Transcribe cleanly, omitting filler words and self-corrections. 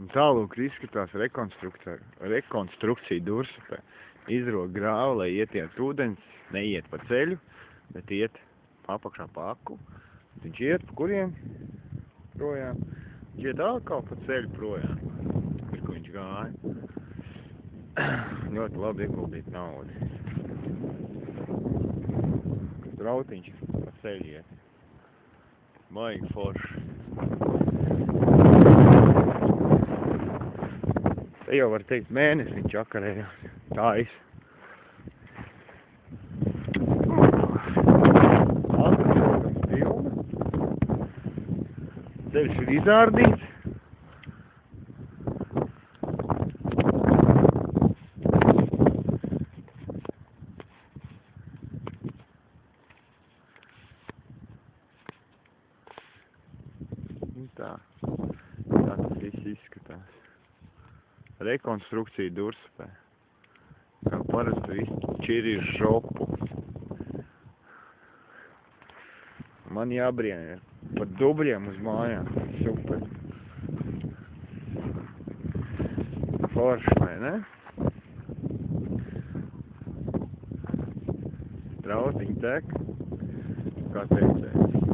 Un tālūk izskatās rekonstrukcija Dursupē. Izrok grāvu, lai ietiet ūdens, neiet pa ceļu, bet iet apakšā pa aku. Viņš iet pa kuriem projām? Viņš iet atkal pa ceļu projām, kur viņš gāja. Ļoti labi ieguldīt naudu. Drautiņš pa ceļu iet. Maigi forši. Te jau var teikt mēnesi viņš čakarējās. Tā es. Autošogams pilna. Ceļš ir izārdīts. Tā tas viss izskatās. Rekonstrukcija Dursupē. Kā parasti viss čiri ir žopu. Man jābrien ir par dubļiem uz mājām. Super. Forši, vai ne? Drautiņi tek, kā teicēs.